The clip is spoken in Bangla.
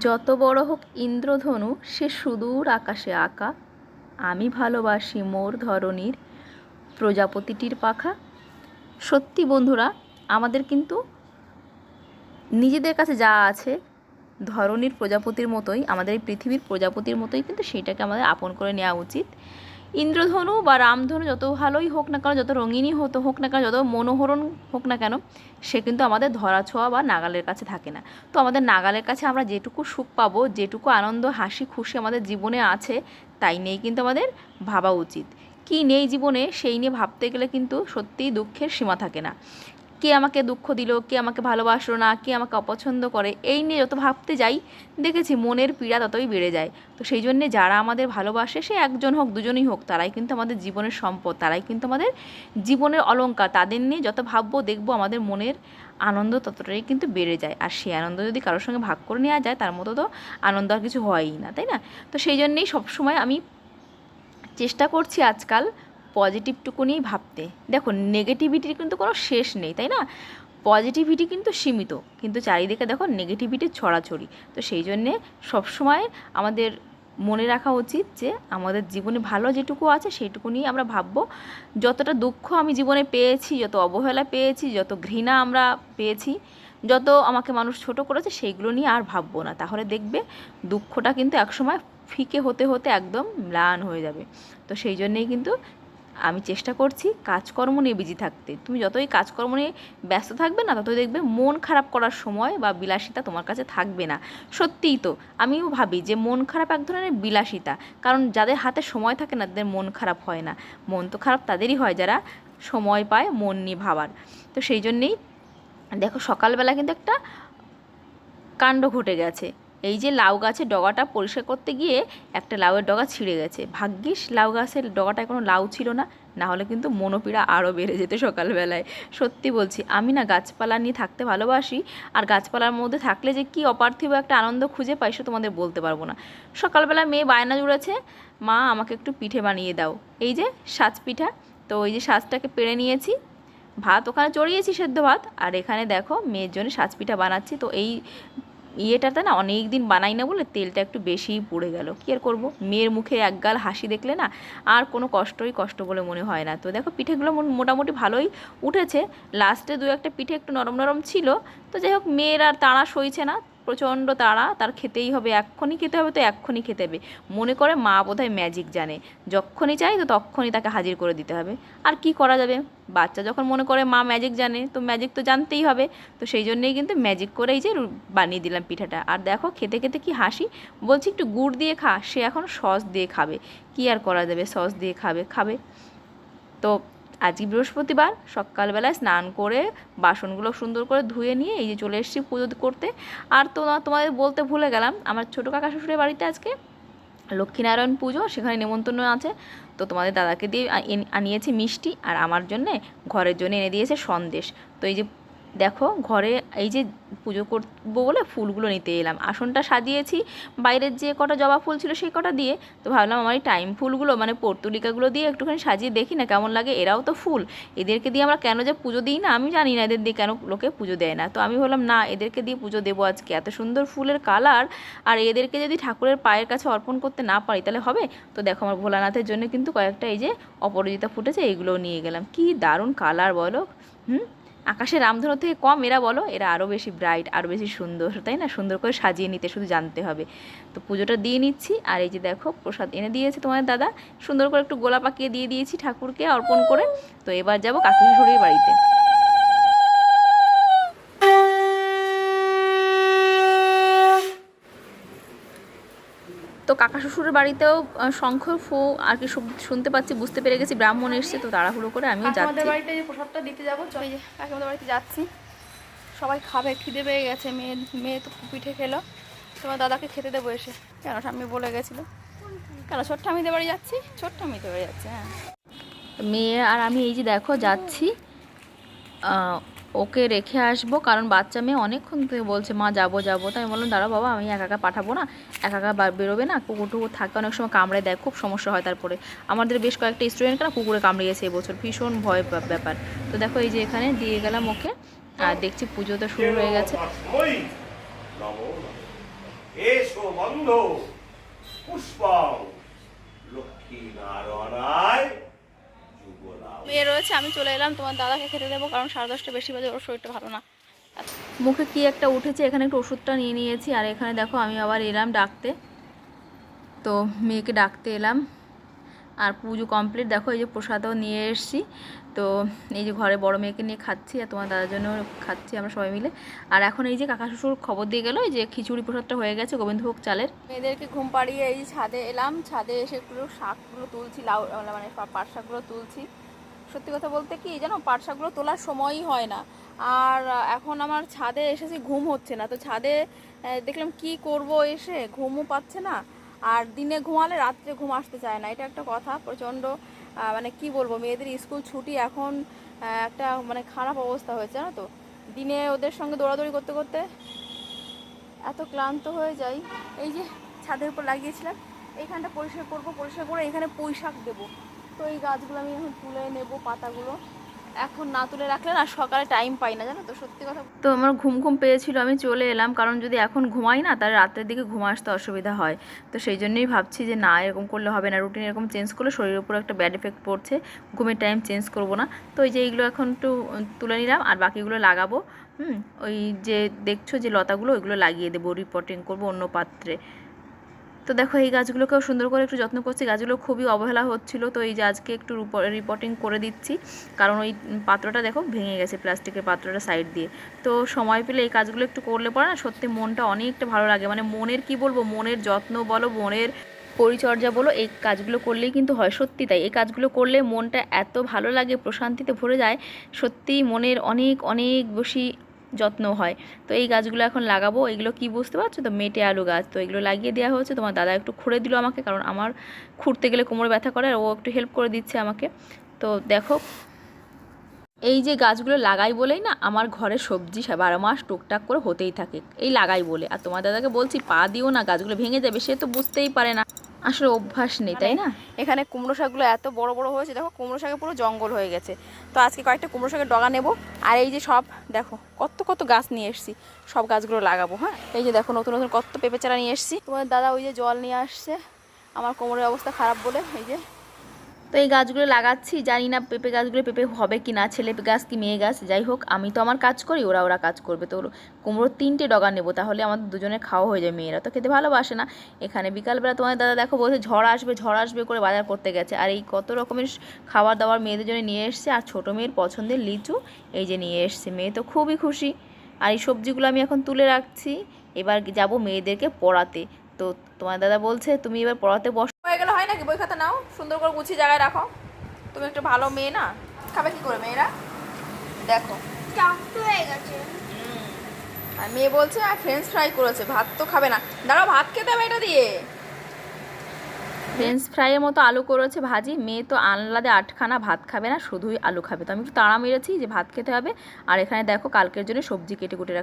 যত বড় হোক ইন্দ্রধনু সে সুদূর আকাশে আঁকা, আমি ভালোবাসি মোর ধরনীর প্রজাপতিটির পাখা। সত্যি বন্ধুরা, আমাদের কিন্তু নিজেদের কাছে যা আছে ধরনীর প্রজাপতির মতোই, আমাদের এই পৃথিবীর প্রজাপতির মতোই কিন্তু সেটাকে আমাদের আপন করে নেওয়া উচিত। ইন্দ্রধনু বা রামধনু যত ভালোই হোক না কেন, যত রঙিনই হোক না কেন, যত মনোহরণ হোক না কেন, সে কিন্তু আমাদের ধরাছোঁয়া বা নাগালের কাছে থাকে না। তো আমাদের নাগালের কাছে আমরা যেটুকু সুখ পাবো, যেটুকু আনন্দ হাসি খুশি আমাদের জীবনে আছে, তাই নিয়েই কিন্তু আমাদের ভাবা উচিত। কী নেই জীবনে সেই নিয়ে ভাবতে গেলে কিন্তু সত্যিই দুঃখের সীমা থাকে না। কে আমাকে দুঃখ দিল, কে আমাকে ভালোবাসলো না, কে আমাকে অপছন্দ করে, এই নিয়ে যত ভাবতে যাই দেখেছি মনের পীড়া ততই বেড়ে যায়। তো সেই জন্যে যারা আমাদের ভালোবাসে, সে একজন হোক দুজনই হোক, তারাই কিন্তু আমাদের জীবনের সম্পদ, তারাই কিন্তু আমাদের জীবনের অলংকার। তাদের নিয়ে যত ভাববো দেখবো আমাদের মনের আনন্দ ততটাই কিন্তু বেড়ে যায়। আর সেই আনন্দ যদি কারোর সঙ্গে ভাগ করে নেওয়া যায়, তার মতো তো আনন্দ আর কিছু হয়ই না, তাই না? তো সেই জন্যেই সবসময় আমি চেষ্টা করছি আজকাল পজিটিভটুকু নিয়েই ভাবতে। দেখো, নেগেটিভিটির কিন্তু কোনো শেষ নেই, তাই না? পজিটিভিটি কিন্তু সীমিত, কিন্তু চারিদিকে দেখো নেগেটিভিটির ছড়াছড়ি। তো সেই জন্যে সবসময় আমাদের মনে রাখা উচিত যে আমাদের জীবনে ভালো যেটুকু আছে সেইটুকু নিয়ে আমরা ভাববো। যতটা দুঃখ আমি জীবনে পেয়েছি, যত অবহেলা পেয়েছি, যত ঘৃণা আমরা পেয়েছি, যত আমাকে মানুষ ছোট করেছে, সেইগুলো নিয়ে আর ভাববো না। তাহলে দেখবে দুঃখটা কিন্তু একসময় ফিকে হতে হতে একদম ম্লান হয়ে যাবে। তো সেই জন্যেই কিন্তু আমি চেষ্টা করছি কাজকর্ম নিয়ে বিজি থাকতে। তুমি যতই কাজকর্ম নিয়ে ব্যস্ত থাকবে না, ততই দেখবে মন খারাপ করার সময় বা বিলাসিতা তোমার কাছে থাকবে না। সত্যিই তো, আমিও ভাবি যে মন খারাপ এক ধরনের বিলাসিতা। কারণ যাদের হাতে সময় থাকে না, তাদের মন খারাপ হয় না। মন তো খারাপ তাদেরই হয় যারা সময় পায় মন নিয়ে ভাবার। তো সেই জন্যেই দেখো, সকালবেলা কিন্তু একটা কাণ্ড ঘটে গেছে। এই যে লাউ গাছের ডগাটা পরিষ্কার করতে গিয়ে একটা লাউয়ের ডগা ছিঁড়ে গেছে। ভাগ্যিস লাউ গাছের ডগাটায় কোনো লাউ ছিল না, না হলে কিন্তু মনোপীড়া আরও বেড়ে যেত সকালবেলায়। সত্যি বলছি, আমি না গাছপালা নিয়ে থাকতে ভালোবাসি। আর গাছপালার মধ্যে থাকলে যে কী অপার্থিব একটা আনন্দ খুঁজে পাই, সে তোমাদের বলতে পারবো না। সকালবেলা মেয়ে বায়না জুড়েছে, মা আমাকে একটু পিঠে বানিয়ে দাও। এই যে সাজ পিঠা, তো ওই যে সাজটাকে পেড়ে নিয়েছি, ভাত ওখানে চড়িয়েছি, সেদ্ধ ভাত, আর এখানে দেখো মেয়ের জন্য সাজ পিঠা বানাচ্ছি। তো এই ইয়েটাতে না অনেক দিন বানাই না বলে তেলটা একটু বেশিই পুড়ে গেল। কী আর করবো, মেয়ের মুখে একগাল হাসি দেখলে না আর কোনো কষ্টই কষ্ট বলে মনে হয় না। তো দেখো পিঠেগুলো মোটামুটি ভালোই উঠেছে। লাস্টে দু একটা পিঠে একটু নরম নরম ছিল। তো যাই হোক, মেয়ের আর তাড়া সইছে না, প্রচণ্ড তাড়া, তার খেতেই হবে, এক্ষুনি খেতে হবে, তো এক্ষুনি খেতে হবে। মনে করে মা বোধহয় ম্যাজিক জানে, যখনই চাই তো তখনই তাকে হাজির করে দিতে হবে। আর কি করা যাবে, বাচ্চা যখন মনে করে মা ম্যাজিক জানে, তো ম্যাজিক তো জানতেই হবে। তো সেই জন্যেই কিন্তু ম্যাজিক করেই যে বানিয়ে দিলাম পিঠাটা। আর দেখো খেতে খেতে কি হাসি, বলছি একটু গুড় দিয়ে খা, সে এখন সস দিয়ে খাবে। কি আর করা যাবে, সস দিয়ে খাবে। তো আজকে বৃহস্পতিবার, সকালবেলায় স্নান করে বাসনগুলো সুন্দর করে ধুয়ে নিয়ে এই যে চলে এসেছি পুজো করতে। আর তোমাদের বলতে ভুলে গেলাম, আমার ছোটো কাকা শ্বশুরের বাড়িতে আজকে লক্ষ্মীনারায়ণ পুজো, সেখানে নেমন্তন্ন আছে। তো তোমাদের দাদাকে দিয়ে আনিয়েছি মিষ্টি, আর আমার জন্যে ঘরের জন্য এনে দিয়েছে সন্দেশ। তো এই যে দেখো, ঘরে এই যে পুজো করবো বলে ফুলগুলো নিতে এলাম। আসনটা সাজিয়েছি বাইরের যে কটা জবা ফুল ছিল সেই কটা দিয়ে। তো ভাবলাম আমার এই টাইম ফুলগুলো মানে পর্তুলিকাগুলো দিয়ে একটুখানি সাজিয়ে দেখি না কেমন লাগে। এরাও তো ফুল, এদেরকে দিয়ে আমরা কেন যে পুজো দিই না আমি জানি না, এদের দিয়ে কেন লোকে পুজো দেয় না। তো আমি ভাবলাম না, এদেরকে দিয়ে পুজো দেবো আজকে, এত সুন্দর ফুলের কালার, আর এদেরকে যদি ঠাকুরের পায়ের কাছে অর্পণ করতে না পারি তাহলে হবে? তো দেখো আমার ভোলানাথের জন্য কিন্তু কয়েকটা এই যে অপরাজিতা ফুটেছে, এইগুলোও নিয়ে গেলাম। কি দারুণ কালার বলো। আকাশের রামধনু থেকে কম এরা বলো? এরা আরও বেশি ব্রাইট, আরও বেশি সুন্দর, তাই না? সুন্দর করে সাজিয়ে নিতে শুধু জানতে হবে। তো পুজোটা দিয়ে নিচ্ছি। আর এই যে দেখো প্রসাদ এনে দিয়েছে তোমাদের দাদা, সুন্দর করে একটু গোলা পাকিয়ে দিয়ে দিয়েছি ঠাকুরকে অর্পণ করে। তো এবার যাবো কাকি শ্বশুরের বাড়িতে। তো কাকা শ্বশুরের বাড়িতেও শঙ্খ ফু আর কি শুনতে পাচ্ছি, বুঝতে পেরে গেছি ব্রাহ্মণ এসছে। তো তাড়াহুড়ো করে আমিও যাচ্ছি আমাদের বাড়িতে যে প্রসাদটা দিতে যাবো, এই যে কাকিমাদের বাড়িতে যাচ্ছি। সবাই খাবে, খিদে পেয়ে গেছে। মেয়ে তো পিঠে খেলো, তোমার দাদাকে খেতে দেবো এসে। কেন আমি বলে গেছিলো, কেন ছোট্ট আমিদের বাড়ি যাচ্ছি, ছোট্ট আমিদের বাড়ি যাচ্ছে। হ্যাঁ, মেয়ে আর আমি এই যে দেখো যাচ্ছি, ওকে রেখে আসবো। কারণ বাচ্চা মেয়ে অনেকক্ষণ থেকে বলছে মা যাবো যাবো। তাই আমি বললাম দাঁড়াও বাবা, আমি একা একা পাঠাবো না, একা একা বেরোবে না, কুকুর টুকুর থাকে, অনেক সময় কামড়ে দেয়, খুব সমস্যা হয়। তারপরে আমাদের বেশ কয়েকটা স্টুডেন্টকে না কুকুরে কামড়িয়েছে এবছর, ভীষণ ভয় ব্যাপার। তো দেখো এই যে এখানে দিয়ে গেলাম ওকে। আর দেখছি পুজো তো শুরু হয়ে গেছে। এসো বন্ধ পুষ্পং লক্ষ্মী নারায়ণায় যুগলাভ। মেয়ে রয়েছে, আমি চলে এলাম তোমার দাদাকে খেতে দেবো, কারণ 10:30 বেশি বাজে, ওর শরীরটা ভালো না। মুখে কি একটা উঠেছে, এখানে একটু ওষুধটা নিয়ে নিয়েছি। আর এখানে দেখো আমি আবার এলাম ডাকতে, তো মেয়েকে ডাকতে এলাম। আর পুজো কমপ্লিট, দেখো এই যে প্রসাদও নিয়ে এসেছি। তো এই যে ঘরে বড় মেয়েকে নিয়ে খাচ্ছি, আর তোমার দাদার জন্য খাচ্ছি আমরা সবাই মিলে। আর এখন এই যে কাকা শ্বশুর খবর দিয়ে গেল যে খিচুড়ি প্রসাদটা হয়ে গেছে গোবিন্দভোগ চালের। মেয়েদেরকে ঘুম পাড়িয়ে এই যে ছাদে এলাম, ছাদে এসে একটু শাকগুলো তুলছি, লাউ মানে পাট শাকগুলো তুলছি। সত্যি কথা বলতে কি জানো, পাট শাকগুলো তোলার সময়ই হয় না। আর এখন আমার ছাদে এসেছি, ঘুম হচ্ছে না। তো ছাদে দেখলাম কি করব, এসে ঘুমও পাচ্ছে না। আর দিনে ঘুমালে রাত্রে ঘুম আসতে চায় না, এটা একটা কথা। প্রচণ্ড মানে কি বলবো, মেয়েদের স্কুল ছুটি এখন একটা মানে খারাপ অবস্থা হয়েছে জানো তো। দিনে ওদের সঙ্গে দৌড়াদৌড়ি করতে করতে এত ক্লান্ত হয়ে যাই। এই যে ছাদের উপর লাগিয়েছিলাম, এইখানটা পরিষ্কার করবো, পরিষ্কার করে এখানে পুঁই শাক দেবো। তো এই গাছগুলো আমি এখন তুলে নেব, পাতাগুলো এখন না তুলে রাখলে না সকালে টাইম পাই না জানো তো, সত্যি কথা। তো আমার ঘুম ঘুম পেয়েছিল, আমি চলে এলাম, কারণ যদি এখন ঘুমাই না তাহলে রাতের দিকে ঘুম আসতে অসুবিধা হয়। তো সেই জন্যই ভাবছি যে না, এরকম করলে হবে না, রুটিন এরকম চেঞ্জ করলে শরীরের উপর একটা ব্যাড এফেক্ট পড়ছে, ঘুমের টাইম চেঞ্জ করব না। তো এই যে এইগুলো এখন একটু তুলে নিলাম, আর বাকিগুলো লাগাবো। ওই যে দেখছো যে লতাগুলো, ওইগুলো লাগিয়ে দেবো, রিপোর্টিং করবো অন্য পাত্রে। তো দেখো এই গাছগুলোকেও সুন্দর করে একটু যত্ন করছি, গাছগুলো খুবই অবহেলা হচ্ছিলো। তো এই যে আজকে একটু রিপোর্টিং করে দিচ্ছি, কারণ ওই পাত্রটা দেখো ভেঙে গেছে, প্লাস্টিকের পাত্রটা সাইড দিয়ে। তো সময় পেলে এই কাজগুলো একটু করলে পরে না সত্যি মনটা অনেকটা ভালো লাগে। মানে মনের কি বলবো, মনের যত্ন বলো, মনের পরিচর্যা বলো, এই কাজগুলো করলেই কিন্তু হয়, সত্যি তাই। এই কাজগুলো করলে মনটা এত ভালো লাগে, প্রশান্তিতে ভরে যায়, সত্যিই মনের অনেক অনেক বেশি যত্ন হয়। তো এই গাছগুলো এখন লাগাবো। এগুলো কি বুঝতে পারছো তো, মেটে আলু গাছ। তো এগুলো লাগিয়ে দেওয়া হয়েছে, তোমার দাদা একটু খুঁড়ে দিল আমাকে, কারণ আমার খুঁড়তে গেলে কোমরে ব্যথা করে, আর ও একটু হেল্প করে দিচ্ছে আমাকে। তো দেখো এই যে গাছগুলো লাগাই বলেই না আমার ঘরে সবজি 12 মাস টুকটাক করে হতেই থাকে, এই লাগাই বলে। আর তোমার দাদাকে বলছি পা দিও না, গাছগুলো ভেঙে যাবে, সে তো বুঝতেই পারে না, আসলে অভ্যাস নেই, তাই না। এখানে কুমড়ো শাকগুলো এত বড় বড় হয়েছে, দেখো কুমড়ো শাকে পুরো জঙ্গল হয়ে গেছে। তো আজকে কয়েকটা কুমড়ো শাকের ডগা নেব। আর এই যে সব দেখো কত কত গাছ নিয়ে এসেছি, সব গাছগুলো লাগাবো। হ্যাঁ, এই যে দেখো নতুন নতুন কত পেঁপে চারা নিয়ে এসেছি। তোমার দাদা ওই যে জল নিয়ে আসছে আমার কোমরের অবস্থা খারাপ বলে, এই যে। তো এই গাছগুলো লাগাচ্ছি, জানি না পেঁপে গাছগুলো পেঁপে হবে কি না, ছেলে গাছ কি মেয়ে গাছ, যাই হোক আমি তো আমার কাজ করি, ওরা ওরা কাজ করবে। তো কুমড়োর 3টে ডগা নেবো, তাহলে আমাদের দুজনের খাওয়া হয়ে যায়, মেয়েরা তো খেতে ভালোবাসে না। এখানে বিকালবেলা তোমার দাদা দেখো বলছে ঝড় আসবে করে বাজার করতে গেছে, আর এই কত রকমের খাবার দাবার মেয়েদের জন্য নিয়ে এসছে। আর ছোটো মেয়ের পছন্দের লিচু এই যে নিয়ে এসছে, মেয়ে তো খুবই খুশি। আর এই সবজিগুলো আমি এখন তুলে রাখছি, এবার যাব মেয়েদেরকে পড়াতে। তো তোমার দাদা বলছে তুমি এবার পড়াতে বস। হয়ে গেলে হয় নাকি, বই খাতা নাও, সুন্দর করে গুছিয়ে জায়গায় রাখো। তুমি একটা ভালো মেয়ে না, খাবে কি করে মেয়েরা, দেখো হয়ে গেছে। আর মেয়ে বলছে আর ফ্রেঞ্চ ফ্রাই করেছে, ভাত তো খাবে না। দাঁড়াও, ভাত খেতে হবে এটা দিয়ে। ফ্রেঞ্চ ফ্রাইয়ের মতো আলু করেছে ভাজি, মেয়ে তো আনলাদে 8খানা ভাত খাবে না, শুধুই আলু খাবে। তো আমি একটু তাড়া মেরেছি যে ভাত খেতে হবে। আর এখানে দেখো কালকের জন্য সবজি কেটে কুটে রাখছি।